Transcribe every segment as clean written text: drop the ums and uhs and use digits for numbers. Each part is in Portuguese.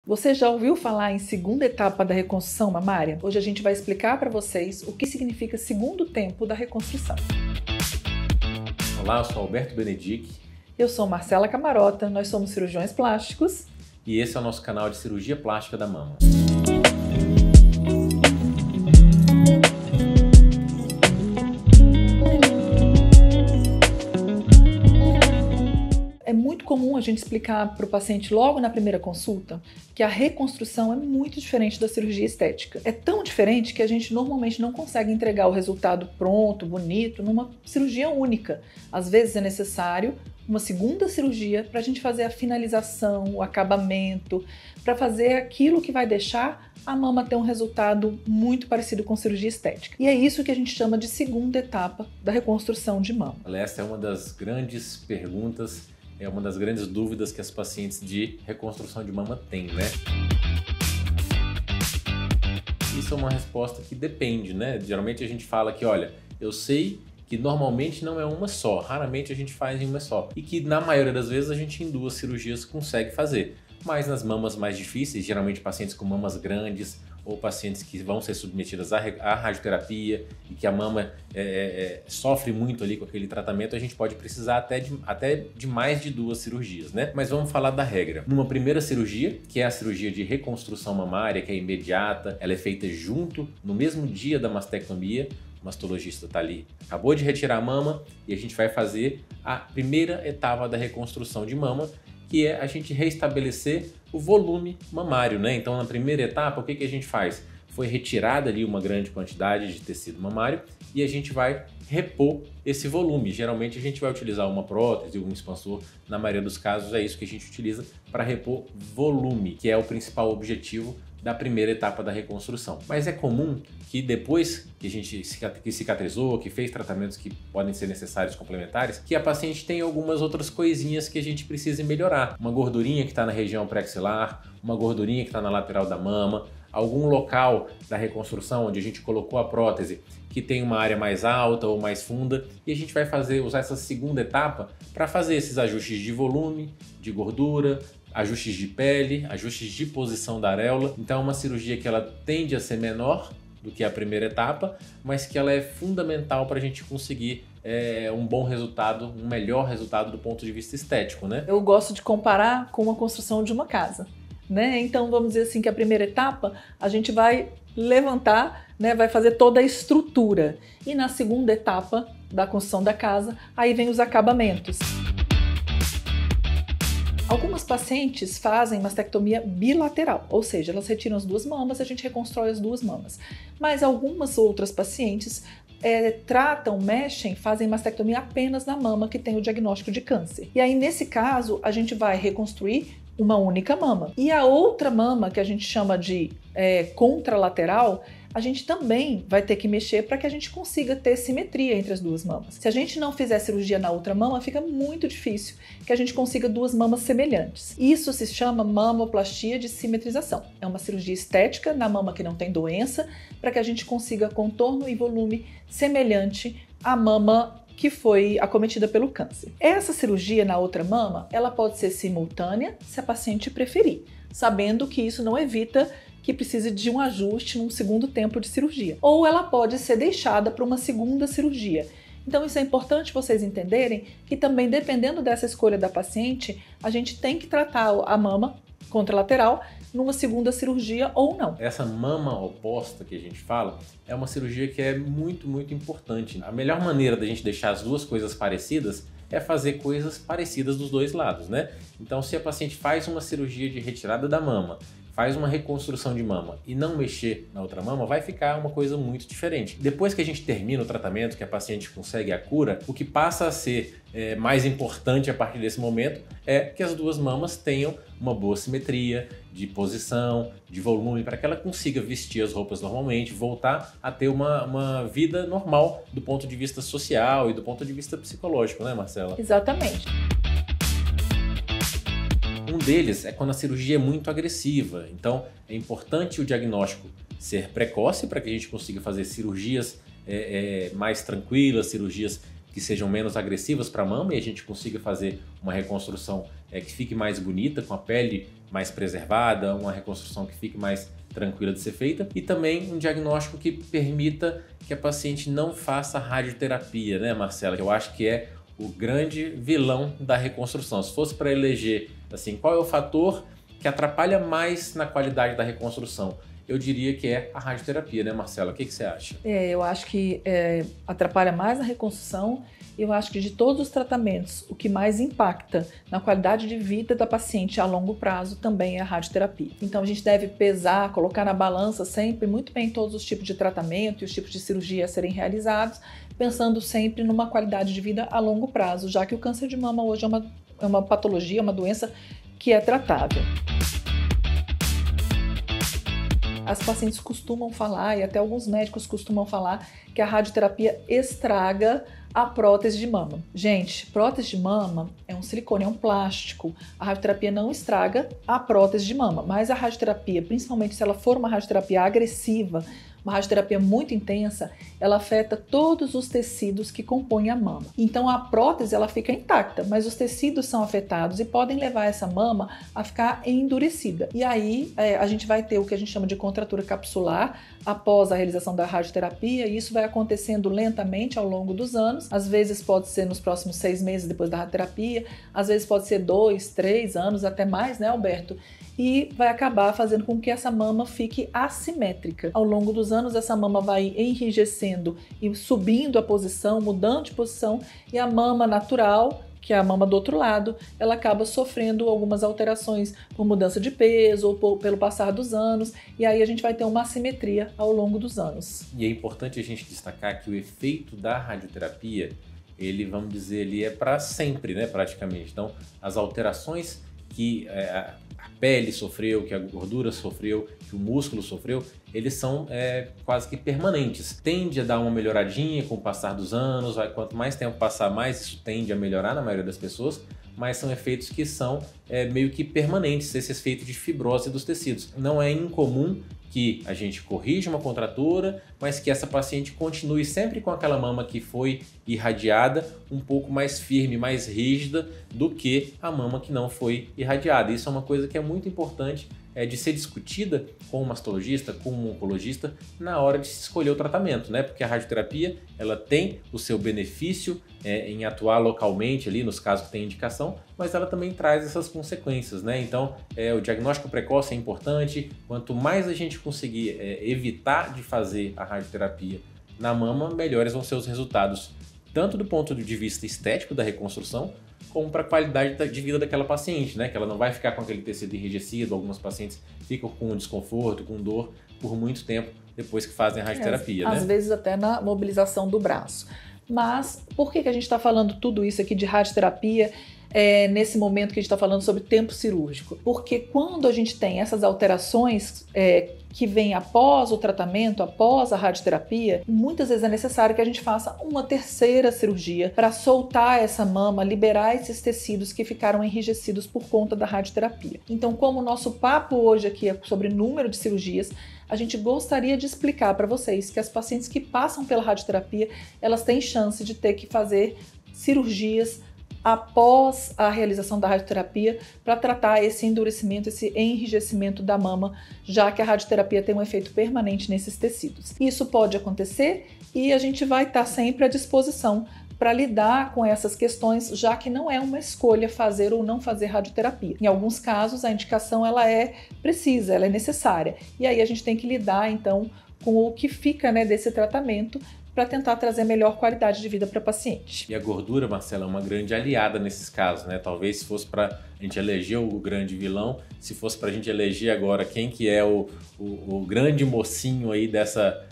Você já ouviu falar em segunda etapa da reconstrução mamária? Hoje a gente vai explicar para vocês o que significa segundo tempo da reconstrução. Olá, eu sou Alberto Benedic. Eu sou Marcela Camarota, nós somos cirurgiões plásticos. E esse é o nosso canal de cirurgia plástica da mama. É muito comum a gente explicar para o paciente logo na primeira consulta que a reconstrução é muito diferente da cirurgia estética. É tão diferente que a gente normalmente não consegue entregar o resultado pronto, bonito, numa cirurgia única. Às vezes é necessário uma segunda cirurgia para a gente fazer a finalização, o acabamento, para fazer aquilo que vai deixar a mama ter um resultado muito parecido com cirurgia estética. E é isso que a gente chama de segunda etapa da reconstrução de mama. Essa é uma das grandes perguntas, é uma das grandes dúvidas que as pacientes de reconstrução de mama têm, né? Isso é uma resposta que depende, né? Geralmente a gente fala que, olha, eu sei que normalmente não é uma só, raramente a gente faz em uma só. E que na maioria das vezes a gente em duas cirurgias consegue fazer. Mas nas mamas mais difíceis, geralmente pacientes com mamas grandes ou pacientes que vão ser submetidas à radioterapia e que a mama sofre muito ali com aquele tratamento, a gente pode precisar até de mais de duas cirurgias, né? Mas vamos falar da regra. Numa primeira cirurgia, que é a cirurgia de reconstrução mamária, que é imediata, ela é feita junto, no mesmo dia da mastectomia. O mastologista está ali, acabou de retirar a mama e a gente vai fazer a primeira etapa da reconstrução de mama, que é a gente restabelecer o volume mamário, né? Então, na primeira etapa, o que a gente faz? Foi retirada ali uma grande quantidade de tecido mamário e a gente vai repor esse volume. Geralmente a gente vai utilizar uma prótese, um expansor. Na maioria dos casos é isso que a gente utiliza para repor volume, que é o principal objetivo da primeira etapa da reconstrução. Mas é comum que depois que a gente cicatrizou, que fez tratamentos que podem ser necessários complementares, que a paciente tem algumas outras coisinhas que a gente precisa melhorar. Uma gordurinha que está na região pré-axilar, uma gordurinha que está na lateral da mama, algum local da reconstrução onde a gente colocou a prótese que tem uma área mais alta ou mais funda, e a gente vai usar essa segunda etapa para fazer esses ajustes de volume, de gordura, ajustes de pele, ajustes de posição da areola. Então é uma cirurgia que ela tende a ser menor do que a primeira etapa, mas que ela é fundamental para a gente conseguir um bom resultado, um melhor resultado do ponto de vista estético, né? Eu gosto de comparar com a construção de uma casa, né? Então vamos dizer assim que a primeira etapa a gente vai levantar, né, vai fazer toda a estrutura, e na segunda etapa da construção da casa aí vem os acabamentos. Algumas pacientes fazem mastectomia bilateral, ou seja, elas retiram as duas mamas e a gente reconstrói as duas mamas. Mas algumas outras pacientes fazem mastectomia apenas na mama que tem o diagnóstico de câncer. E aí, nesse caso, a gente vai reconstruir uma única mama. E a outra mama, que a gente chama de contralateral, a gente também vai ter que mexer para que a gente consiga ter simetria entre as duas mamas. Se a gente não fizer cirurgia na outra mama, fica muito difícil que a gente consiga duas mamas semelhantes. Isso se chama mamoplastia de simetrização. É uma cirurgia estética na mama que não tem doença, para que a gente consiga contorno e volume semelhante à mama que foi acometida pelo câncer. Essa cirurgia na outra mama, ela pode ser simultânea se a paciente preferir, sabendo que isso não evita que precise de um ajuste num segundo tempo de cirurgia. Ou ela pode ser deixada para uma segunda cirurgia. Então isso é importante vocês entenderem que também, dependendo dessa escolha da paciente, a gente tem que tratar a mama contralateral numa segunda cirurgia ou não. Essa mama oposta que a gente fala é uma cirurgia que é muito, muito importante. A melhor maneira da gente deixar as duas coisas parecidas é fazer coisas parecidas dos dois lados, né? Então, se a paciente faz uma cirurgia de retirada da mama, faz uma reconstrução de mama e não mexer na outra mama, vai ficar uma coisa muito diferente. Depois que a gente termina o tratamento, que a paciente consegue a cura, o que passa a ser mais importante a partir desse momento é que as duas mamas tenham uma boa simetria de posição, de volume, para que ela consiga vestir as roupas normalmente, voltar a ter uma vida normal do ponto de vista social e do ponto de vista psicológico, né, Marcela? Exatamente. Um deles é quando a cirurgia é muito agressiva, então é importante o diagnóstico ser precoce para que a gente consiga fazer cirurgias mais tranquilas, cirurgias que sejam menos agressivas para a mama e a gente consiga fazer uma reconstrução que fique mais bonita, com a pele mais preservada, uma reconstrução que fique mais tranquila de ser feita, e também um diagnóstico que permita que a paciente não faça radioterapia, né, Marcela? Eu acho que é o grande vilão da reconstrução. Se fosse para eleger, assim, qual é o fator que atrapalha mais na qualidade da reconstrução, eu diria que é a radioterapia, né, Marcela? O que você acha? Eu acho que atrapalha mais na reconstrução. Eu acho que de todos os tratamentos, o que mais impacta na qualidade de vida da paciente a longo prazo também é a radioterapia. Então a gente deve pesar, colocar na balança sempre muito bem todos os tipos de tratamento e os tipos de cirurgia a serem realizados, pensando sempre numa qualidade de vida a longo prazo, já que o câncer de mama hoje é uma patologia, uma doença que é tratável. As pacientes costumam falar, e até alguns médicos costumam falar, que a radioterapia estraga a prótese de mama. Gente, prótese de mama é um silicone, é um plástico. A radioterapia não estraga a prótese de mama, mas a radioterapia, principalmente se ela for uma radioterapia agressiva, uma radioterapia muito intensa, ela afeta todos os tecidos que compõem a mama. Então a prótese ela fica intacta, mas os tecidos são afetados e podem levar essa mama a ficar endurecida. E aí a gente vai ter o que a gente chama de contratura capsular após a realização da radioterapia, e isso vai acontecendo lentamente ao longo dos anos. Às vezes pode ser nos próximos 6 meses depois da radioterapia, às vezes pode ser 2, 3 anos, até mais, né, Alberto? E vai acabar fazendo com que essa mama fique assimétrica. Ao longo dos anos, essa mama vai enrijecendo e subindo a posição, mudando de posição, e a mama natural, que é a mama do outro lado, ela acaba sofrendo algumas alterações por mudança de peso ou pelo passar dos anos, e aí a gente vai ter uma assimetria ao longo dos anos. E é importante a gente destacar que o efeito da radioterapia, ele, vamos dizer, ele é para sempre, né, praticamente. Então, as alterações que a pele sofreu, que a gordura sofreu, que o músculo sofreu, eles são quase que permanentes. Tende a dar uma melhoradinha com o passar dos anos, quanto mais tempo passar, mais isso tende a melhorar na maioria das pessoas, mas são efeitos que são meio que permanentes, esse efeito de fibrose dos tecidos. Não é incomum que a gente corrija uma contratura, mas que essa paciente continue sempre com aquela mama que foi irradiada um pouco mais firme, mais rígida do que a mama que não foi irradiada. Isso é uma coisa que é muito importante de ser discutida com o mastologista, com o oncologista, na hora de se escolher o tratamento, né? Porque a radioterapia ela tem o seu benefício em atuar localmente ali nos casos que tem indicação, mas ela também traz essas consequências, né? Então, o diagnóstico precoce é importante. Quanto mais a gente conseguir evitar de fazer a radioterapia na mama, melhores vão ser os resultados, tanto do ponto de vista estético da reconstrução, como para a qualidade de vida daquela paciente, né? Que ela não vai ficar com aquele tecido enrijecido. Algumas pacientes ficam com desconforto, com dor por muito tempo depois que fazem a radioterapia, né? Às vezes até na mobilização do braço. Mas por que a gente está falando tudo isso aqui de radioterapia nesse momento que a gente está falando sobre tempo cirúrgico? Porque quando a gente tem essas alterações que vêm após o tratamento, após a radioterapia, muitas vezes é necessário que a gente faça uma terceira cirurgia para soltar essa mama, liberar esses tecidos que ficaram enrijecidos por conta da radioterapia. Então, como o nosso papo hoje aqui é sobre número de cirurgias, a gente gostaria de explicar para vocês que as pacientes que passam pela radioterapia, elas têm chance de ter que fazer cirurgias após a realização da radioterapia para tratar esse endurecimento, esse enrijecimento da mama, já que a radioterapia tem um efeito permanente nesses tecidos. Isso pode acontecer e a gente vai estar sempre à disposição para lidar com essas questões, já que não é uma escolha fazer ou não fazer radioterapia. Em alguns casos, a indicação ela é precisa, ela é necessária. E aí a gente tem que lidar, então, com o que fica, né, desse tratamento para tentar trazer melhor qualidade de vida para a paciente. E a gordura, Marcela, é uma grande aliada nesses casos, né? Talvez se fosse para a gente eleger o grande vilão, se fosse para a gente eleger agora quem que é o grande mocinho aí dessa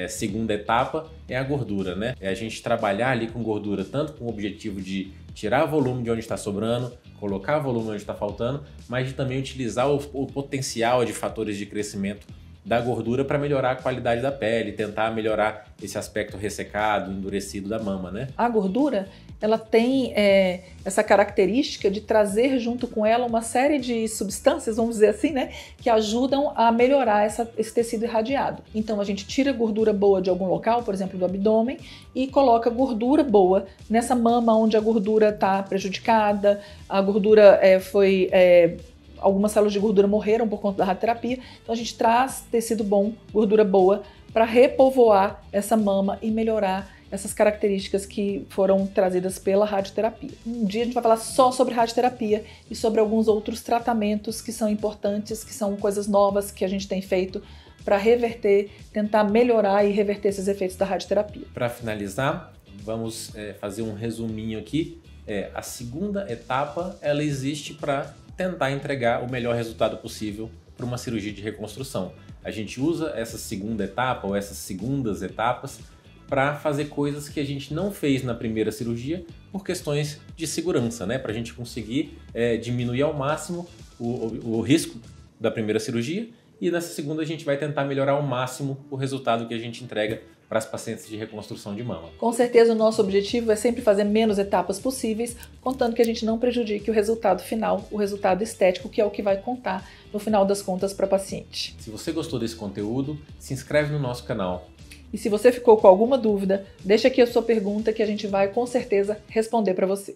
segunda etapa, é a gordura, né? É a gente trabalhar ali com gordura, tanto com o objetivo de tirar volume de onde está sobrando, colocar volume onde está faltando, mas de também utilizar o potencial de fatores de crescimento da gordura para melhorar a qualidade da pele, tentar melhorar esse aspecto ressecado, endurecido da mama, né? A gordura, ela tem essa característica de trazer junto com ela uma série de substâncias, vamos dizer assim, né, que ajudam a melhorar esse tecido irradiado. Então a gente tira gordura boa de algum local, por exemplo, do abdômen, e coloca gordura boa nessa mama onde a gordura está prejudicada, a gordura algumas células de gordura morreram por conta da radioterapia, então a gente traz tecido bom, gordura boa, para repovoar essa mama e melhorar essas características que foram trazidas pela radioterapia. Um dia a gente vai falar só sobre radioterapia e sobre alguns outros tratamentos que são importantes, que são coisas novas que a gente tem feito para reverter, tentar melhorar e reverter esses efeitos da radioterapia. Para finalizar, vamos fazer um resuminho aqui. A segunda etapa, ela existe para tentar entregar o melhor resultado possível para uma cirurgia de reconstrução. A gente usa essa segunda etapa ou essas segundas etapas para fazer coisas que a gente não fez na primeira cirurgia por questões de segurança, né? Para a gente conseguir diminuir ao máximo o risco da primeira cirurgia, e nessa segunda a gente vai tentar melhorar ao máximo o resultado que a gente entrega para as pacientes de reconstrução de mama. Com certeza o nosso objetivo é sempre fazer menos etapas possíveis, contando que a gente não prejudique o resultado final, o resultado estético, que é o que vai contar no final das contas para a paciente. Se você gostou desse conteúdo, se inscreve no nosso canal. E se você ficou com alguma dúvida, deixa aqui a sua pergunta que a gente vai com certeza responder para você.